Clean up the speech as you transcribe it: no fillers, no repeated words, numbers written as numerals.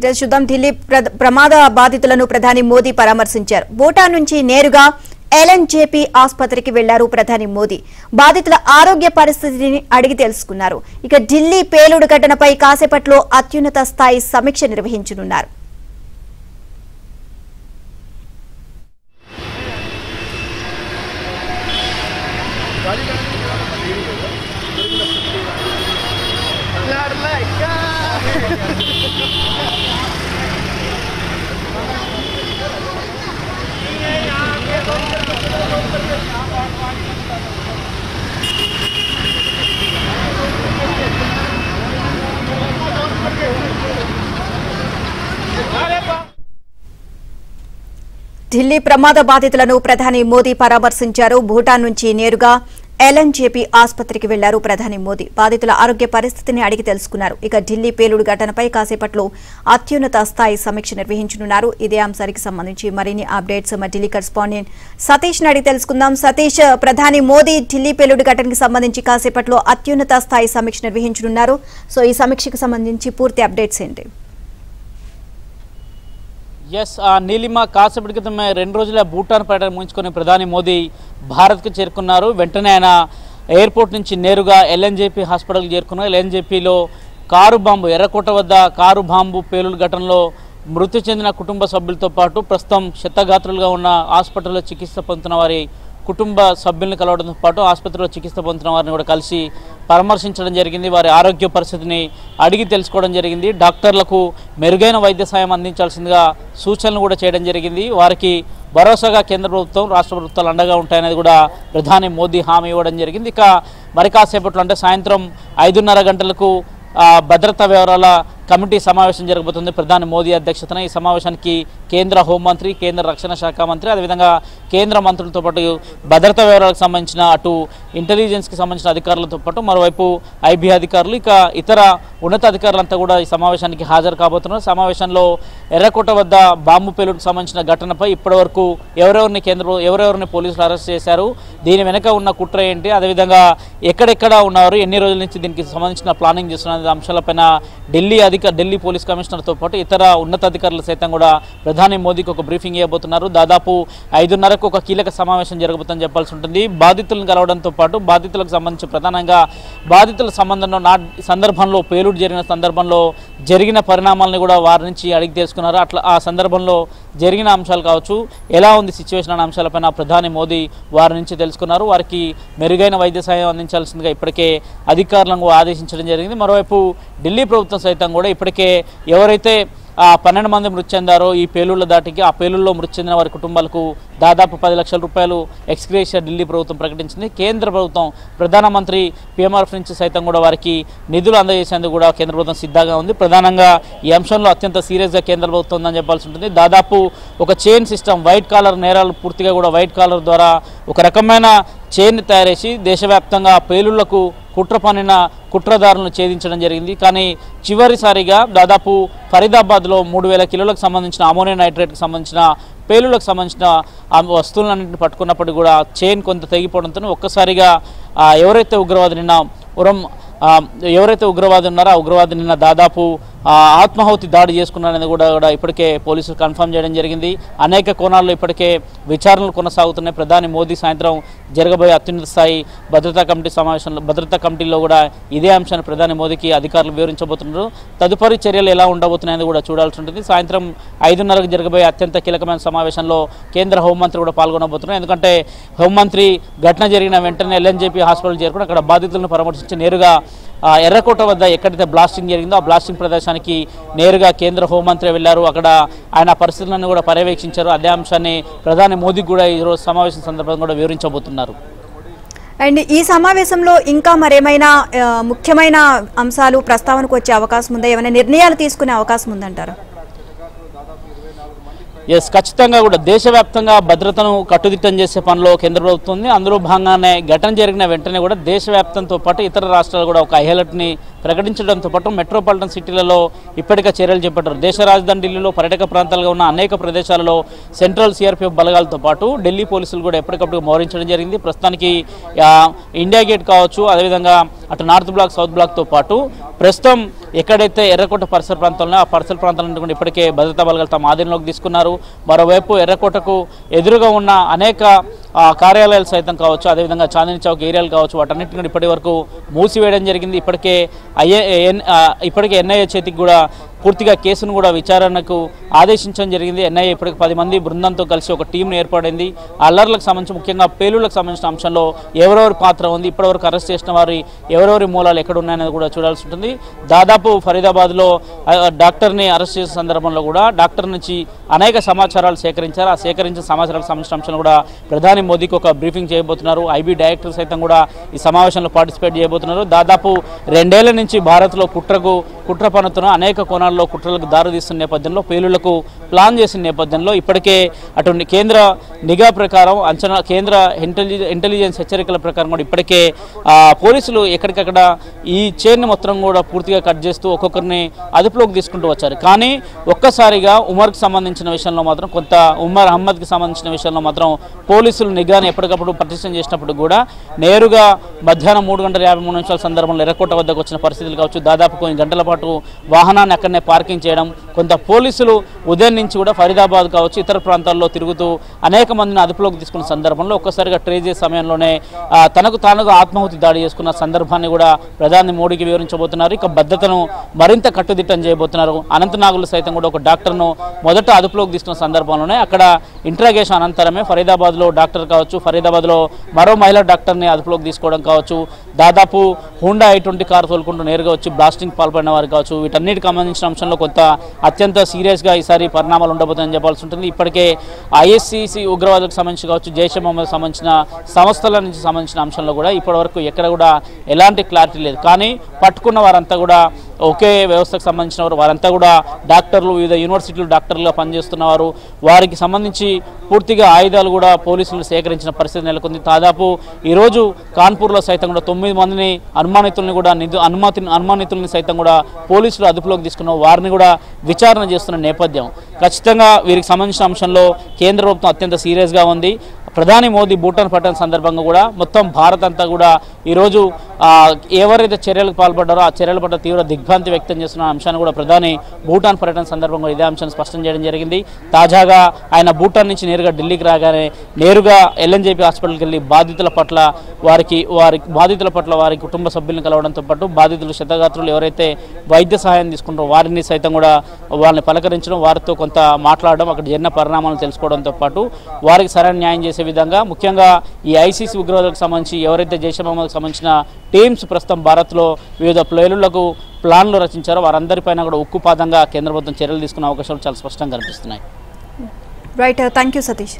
చూద్దాం. ఢిల్లీ ప్రమాద బాధితులను ప్రధాని మోదీ పరామర్శించారు. భూటాన్ నుంచి నేరుగా ఎల్ఎన్జేపీ ఆసుపత్రికి వెళ్లారు ప్రధాని మోదీ. బాధితుల ఆరోగ్య పరిస్థితిని అడిగి తెలుసుకున్నారు. ఇక ఢిల్లీ పేలుడు ఘటనపై కాసేపట్లో అత్యున్నత స్థాయి సమీక్ష నిర్వహించనున్నారు. ఢిల్లీ ప్రమాద బాధితులను ప్రధాని మోదీ పరామర్శించారు. భూటాన్ నుంచి నేరుగా ఎల్ఎన్జేపీ ఆసుపత్రికి వెళ్లారు ప్రధాని మోదీ. బాధితుల ఆరోగ్య పరిస్థితిని అడిగి తెలుసుకున్నారు. ఇక ఢిల్లీ పేలుడు ఘటనపై కాసేపట్లో అత్యున్నత స్థాయి సమీక్ష నిర్వహించనున్నారు. ఇదే అంశానికి సంబంధించి మరిన్ని అప్డేట్స్ మా ఢిల్లీ కరెస్పాండెంట్ సతీష్ ని అడిగి తెలుసుకుందాం. సతీష్, ప్రధాని మోదీ ఢిల్లీ పేలుడు ఘటనకి సంబంధించి కాసేపట్లో అత్యున్నత స్థాయి సమీక్ష నిర్వహించనున్నారు. సో ఈ సమీక్షకు సంబంధించి పూర్తి అప్డేట్స్ ఏంటి? నీలిమ కాసేపటి క్రితమే 2 రోజుల భూటాన్ పర్యటన ముగించుకొని ప్రధాని మోదీ భారత్కు చేరుకున్నారు. వెంటనే ఆయన ఎయిర్పోర్ట్ నుంచి నేరుగా ఎల్ఎన్జేపీ హాస్పిటల్కి చేరుకున్నారు. ఎల్ఎన్జేపీలో కారు బాంబు ఎర్రకోట వద్ద కారు బాంబు పేలుడు ఘటనలో మృతి చెందిన కుటుంబ సభ్యులతో పాటు ప్రస్తుతం క్షతగాత్రులుగా ఉన్న హాస్పిటల్లో చికిత్స పొందుతున్న వారి కుటుంబ సభ్యులను కలవడంతో పాటు ఆసుపత్రిలో చికిత్స పొందుతున్న వారిని కూడా కలిసి పరామర్శించడం జరిగింది. వారి ఆరోగ్య పరిస్థితిని అడిగి తెలుసుకోవడం జరిగింది. డాక్టర్లకు మెరుగైన వైద్య సాయం అందించాల్సిందిగా సూచనలు కూడా చేయడం జరిగింది. వారికి భరోసాగా కేంద్ర ప్రభుత్వం రాష్ట్ర ప్రభుత్వాలు అండగా ఉంటాయనేది కూడా ప్రధాని మోదీ హామీ ఇవ్వడం జరిగింది. ఇక మరి కాసేపట్లో అంటే సాయంత్రం 5:30 గంటలకు భద్రతా వ్యవహారాల కమిటీ సమావేశం జరగబోతుంది ప్రధాని మోదీ అధ్యక్షతన. ఈ సమావేశానికి కేంద్ర హోంమంత్రి, కేంద్ర రక్షణ శాఖ మంత్రి, అదేవిధంగా కేంద్ర మంత్రులతో పాటు భద్రతా వ్యవహారాలకు సంబంధించిన అటు ఇంటెలిజెన్స్కి సంబంధించిన అధికారులతో పాటు మరోవైపు ఐబీ అధికారులు, ఇక ఇతర ఉన్నత అధికారులంతా కూడా ఈ సమావేశానికి హాజరు కాబోతున్నారు. సమావేశంలో ఎర్రకోట వద్ద బాంబు పేలుడుకు సంబంధించిన ఘటనపై ఇప్పటివరకు ఎవరెవరిని పోలీసులు అరెస్ట్ చేశారు, దీని వెనుక ఉన్న కుట్ర ఏంటి, అదేవిధంగా ఎక్కడెక్కడ ఉన్నారు, ఎన్ని రోజుల నుంచి దీనికి సంబంధించిన ప్లానింగ్ చేస్తున్న అంశాలపైన ఢిల్లీ పోలీస్ కమిషనర్తో పాటు ఇతర ఉన్నత అధికారులు సైతం కూడా ప్రధాని మోదీకి ఒక బ్రీఫింగ్ ఇవ్వబోతున్నారు. దాదాపు 5:30కు ఒక కీలక సమావేశం జరగబోతుందని చెప్పాల్సి ఉంటుంది. బాధితులను కలవడంతో పాటు బాధితులకు సంబంధించి ప్రధానంగా బాధితుల సందర్భంలో పేలుడు జరిగిన సందర్భంలో జరిగిన పరిణామాలను కూడా వారి నుంచి అడిగి తెలుసుకున్నారు. అట్లా ఆ సందర్భంలో జరిగిన అంశాలు కావచ్చు, ఎలా ఉంది సిచ్యువేషన్ అనే అంశాలపైన ప్రధాని మోదీ వారి నుంచి తెలుసుకున్నారు. వారికి మెరుగైన వైద్య సాయం అందించాల్సిందిగా ఇప్పటికే అధికారులను ఆదేశించడం జరిగింది. మరోవైపు ఢిల్లీ ప్రభుత్వం సైతం కూడా ఇప్పటికే ఎవరైతే 12 మంది మృతి చెందారో ఈ పేలుళ్ల దాటికి, ఆ పేలుల్లో మృతి చెందిన వారి కుటుంబాలకు దాదాపు 10 లక్షల రూపాయలు ఎక్స్గ్రేషియా ఢిల్లీ ప్రభుత్వం ప్రకటించింది. కేంద్ర ప్రభుత్వం ప్రధానమంత్రి పిఎంఆర్ఎఫ్ నుంచి సైతం కూడా వారికి నిధులు అందజేసేందుకు కూడా కేంద్ర ప్రభుత్వం సిద్ధంగా ఉంది. ప్రధానంగా ఈ అంశంలో అత్యంత సీరియస్గా కేంద్ర ప్రభుత్వం ఉందని చెప్పాల్సి ఉంటుంది. దాదాపు ఒక చైన్ సిస్టమ్, వైట్ కాలర్ నేరాలు పూర్తిగా కూడా వైట్ కాలర్ ద్వారా ఒక రకమైన చైన్ తయారు చేసి దేశవ్యాప్తంగా పేలుళ్లకు కుట్ర పన్నిన కుట్రదారులను ఛేదించడం జరిగింది. కానీ చివరిసారిగా దాదాపు ఫరీదాబాద్లో 3000 కిలోలకు సంబంధించిన అమోనియం నైట్రేట్కి సంబంధించిన పేలుళ్లకు సంబంధించిన వస్తువులన్నింటిని పట్టుకున్నప్పటికీ కూడా చైన్ కొంత తెగిపోవడంతో ఒక్కసారిగా ఎవరైతే ఉగ్రవాది ఉన్నారో ఆ ఉగ్రవాది నిన్న దాదాపు ఆత్మాహుతి దాడి చేసుకున్నారనేది కూడా ఇప్పటికే పోలీసులు కన్ఫర్మ్ చేయడం జరిగింది. అనేక కోణాల్లో ఇప్పటికే విచారణలు కొనసాగుతున్నాయి. ప్రధాని మోదీ సాయంత్రం జరగబోయే అత్యున్నత స్థాయి భద్రతా కమిటీలో కూడా ఇదే అంశాన్ని ప్రధాని మోదీకి అధికారులు వివరించబోతున్నారు. తదుపరి చర్యలు ఎలా ఉండబోతున్నాయని కూడా చూడాల్సి ఉంటుంది. సాయంత్రం 5:30కు జరగబోయే అత్యంత కీలకమైన సమావేశంలో కేంద్ర హోంమంత్రి కూడా పాల్గొనబోతున్నారు. ఎందుకంటే హోంమంత్రి ఘటన జరిగిన వెంటనే ఎల్ఎన్జేపీ హాస్పిటల్ చేరుకుని అక్కడ బాధితులను పరామర్శించి నేరుగా ఎర్రకోట వద్ద ఎక్కడైతే బ్లాస్టింగ్ జరిగిందో ఆ బ్లాస్టింగ్ ప్రదేశానికి నేరుగా కేంద్ర హోంమంత్రి వెళ్లారు. అక్కడ ఆయన పరిస్థితులను కూడా పర్యవేక్షించారు. అదే అంశాన్ని ప్రధాని మోదీ కూడా ఈరోజు సమావేశం సందర్భంగా కూడా వివరించబోతున్నారు. అండ్ ఈ సమావేశంలో ఇంకా మరేమైనా ముఖ్యమైన అంశాలు ప్రస్తావనకు వచ్చే అవకాశం ఉందా? ఏమైనా నిర్ణయాలు తీసుకునే అవకాశం ఉందంటారా? ఖచ్చితంగా కూడా దేశవ్యాప్తంగా భద్రతను కట్టుదిట్టం చేసే పనిలో కేంద్ర ప్రభుత్వం ఉంది. అందులో భాగంగానే ఘటన జరిగిన వెంటనే కూడా దేశవ్యాప్తంతో పాటు ఇతర రాష్ట్రాలు కూడా ఒక హై అలర్ట్ని ప్రకటించడంతో పాటు మెట్రోపాలిటన్ సిటీలలో ఇప్పటికే చర్యలు చేపట్టారు. దేశ రాజధాని ఢిల్లీలో పర్యాటక ప్రాంతాలుగా ఉన్న అనేక ప్రదేశాలలో సెంట్రల్ సిఆర్పిఎఫ్ బలగాలతో పాటు ఢిల్లీ పోలీసులు కూడా ఎప్పటికప్పుడు మోహరించడం జరిగింది. ప్రస్తుతానికి ఇండియా గేట్ కావచ్చు, అదేవిధంగా అటు నార్త్ బ్లాక్ సౌత్ బ్లాక్తో పాటు ప్రస్తుతం ఎక్కడైతే ఎర్రకోట పరిసర ప్రాంతాల్లో ఆ పరిసర ప్రాంతాలను ఇప్పటికే భద్రతా బలగాలు తమ ఆధీనంలోకి తీసుకున్నారు. మరోవైపు ఎర్రకోటకు ఎదురుగా ఉన్న అనేక కార్యాలయాలు సైతం కావచ్చు, అదేవిధంగా చాందినీ చౌక్ ఏరియాలు కావచ్చు, వాటన్నిటిని ఇప్పటి వరకు మూసివేయడం జరిగింది. ఇప్పటికే ఎన్ఐఏ చేతికి కూడా పూర్తిగా కేసును కూడా విచారణకు ఆదేశించడం జరిగింది. ఎన్ఐఏ ఇప్పటికి 10 మంది బృందంతో కలిసి ఒక టీంను ఏర్పడింది. అల్లర్లకు సంబంధించి ముఖ్యంగా పేలుళ్లకు సంబంధించిన అంశంలో ఎవరెవరి పాత్ర ఉంది, ఇప్పటివరకు అరెస్ట్ చేసిన వారి ఎవరెవరి మూలాలు ఎక్కడ ఉన్నాయనేది కూడా చూడాల్సి ఉంటుంది. దాదాపు ఫరీదాబాద్లో డాక్టర్ని అరెస్ట్ చేసిన సందర్భంలో కూడా డాక్టర్ నుంచి అనేక సమాచారాలు సేకరించారు. ఆ సేకరించిన సమాచారాలకు సంబంధించిన అంశాలు కూడా ప్రధాని మోదీకి ఒక బ్రీఫింగ్ చేయబోతున్నారు. ఐబీ డైరెక్టర్ సైతం కూడా ఈ సమావేశంలో పార్టిసిపేట్ చేయబోతున్నారు. దాదాపు 2 ఏళ్ల నుంచి భారత్లో కుట్ర పన్నుతున్న అనేక కోణాల్లో కుట్రలకు దారితీస్తున్న నేపథ్యంలో, పేలుళ్లకు ప్లాన్ చేసిన నేపథ్యంలో ఇప్పటికే అటువంటి కేంద్ర నిఘా ప్రకారం అంచనా, కేంద్ర ఇంటెలిజెన్స్ హెచ్చరికల ప్రకారం కూడా ఇప్పటికే పోలీసులు ఎక్కడికక్కడ ఈ చైన్ మొత్తం కూడా పూర్తిగా కట్ చేస్తూ ఒక్కొక్కరిని అదుపులోకి తీసుకుంటూ వచ్చారు. కానీ ఒక్కసారిగా ఉమర్కి సంబంధించిన విషయంలో మాత్రం ఉమర్ అహ్మద్కి సంబంధించిన విషయంలో మాత్రం పోలీసులు నిఘాను ఎప్పటికప్పుడు పటిష్టం చేసినప్పుడు కూడా నేరుగా మధ్యాహ్నం 3:53 సందర్భంలో ఎర్రకోట వద్దకు వచ్చిన పరిస్థితులు కావచ్చు, దాదాపు కొన్ని గంటల పాటు వాహనాన్ని అక్కడనే పార్కింగ్ చేయడం, కొంత పోలీసులు ఉదయం నుంచి కూడా ఫరీదాబాద్ కావచ్చు ఇతర ప్రాంతాల్లో తిరుగుతూ అనేక మందిని అదుపులోకి తీసుకున్న సందర్భంలో ఒక్కసారిగా ట్రేస్ చేసే సమయంలోనే తనకు ఆత్మాహుతి దాడి చేసుకున్న సందర్భాన్ని కూడా ప్రధాని మోడీకి వివరించబోతున్నారు. ఇక భద్రతను మరింత కట్టుదిట్టం చేయబోతున్నారు. అనంతనాగులు సైతం కూడా ఒక డాక్టర్ను మొదట అదుపులోకి తీసుకున్న సందర్భంలోనే అక్కడ ఇంట్రాగేషన్ అనంతరమే ఫరీదాబాద్లో డాక్టర్ కావచ్చు, ఫరీదాబాద్లో మరో మహిళా డాక్టర్ని అదుపులోకి తీసుకోవడం కావచ్చు, దాదాపు హోండా i20 కారు తోలుకుంటూ నేరుగా వచ్చి బ్లాస్టింగ్ పాల్పడిన వారు కావచ్చు, వీటన్నిటికి సంబంధించిన అంశంలో కొంత అత్యంత సీరియస్గా ఈసారి పరిణామాలు ఉండబోతుందని చెప్పాల్సి ఉంటుంది. ఇప్పటికే ఐఎస్సిసి ఉగ్రవాదులకు సంబంధించి కావచ్చు, జైషే మహమ్మద్ సంబంధించిన సంస్థల నుంచి సంబంధించిన అంశంలో కూడా ఇప్పటివరకు ఎక్కడ కూడా ఎలాంటి క్లారిటీ లేదు. కానీ పట్టుకున్న వారంతా కూడా ఒకే వ్యవస్థకు సంబంధించిన వారంతా కూడా డాక్టర్లు, వివిధ యూనివర్సిటీలు డాక్టర్లుగా పనిచేస్తున్నవారు. వారికి సంబంధించి పూర్తిగా ఆయుధాలు కూడా పోలీసులు సేకరించిన పరిస్థితి నెలకొంది. దాదాపు ఈరోజు కాన్పూర్లో సైతం కూడా 9 మందిని అనుమానితుల్ని సైతం కూడా పోలీసులు అదుపులోకి తీసుకున్న వారిని కూడా విచారణ చేస్తున్న నేపథ్యం. ఖచ్చితంగా వీరికి సంబంధించిన అంశంలో కేంద్ర ప్రభుత్వం అత్యంత సీరియస్గా ఉంది. ప్రధాని మోదీ భూటాన్ పర్యటన సందర్భంగా కూడా మొత్తం భారత్ అంతా కూడా ఈరోజు ఎవరైతే చర్యలకు పాల్పడ్డారో ఆ చర్యల పట్ల తీవ్ర దిగ్భ్రాంతి వ్యక్తం చేస్తున్న అంశాన్ని కూడా ప్రధాని భూటాన్ పర్యటన సందర్భంగా ఇదే అంశాన్ని స్పష్టం చేయడం జరిగింది. తాజాగా ఆయన భూటాన్ నుంచి నేరుగా ఢిల్లీకి రాగానే నేరుగా ఎల్ఎన్జేపీ హాస్పిటల్కి వెళ్ళి బాధితుల పట్ల వారి కుటుంబ సభ్యులను కలవడంతో పాటు బాధితులు క్షతగాత్రులు ఎవరైతే వైద్య సహాయం తీసుకుంటారో వారిని సైతం కూడా వాళ్ళని పలకరించడం, వారితో కొంత మాట్లాడడం, అక్కడ జరిగిన పరిణామాలను తెలుసుకోవడంతో పాటు వారికి సరైన న్యాయం చేసే విధంగా ముఖ్యంగా ఈ ఐసీసీ ఉగ్రవాదులకు సంబంధించి ఎవరైతే జైషే మహమ్మద్కి సంబంధించిన టీమ్స్ ప్రస్తుతం భారత్లో వివిధ ప్లేలులకు ప్లాన్లు రచించారో వారందరిపైన కూడా ఉక్కుపాదంగా కేంద్ర ప్రభుత్వం చర్యలు తీసుకునే అవకాశాలు చాలా స్పష్టంగా కనిపిస్తున్నాయి. Right, thank you Satish.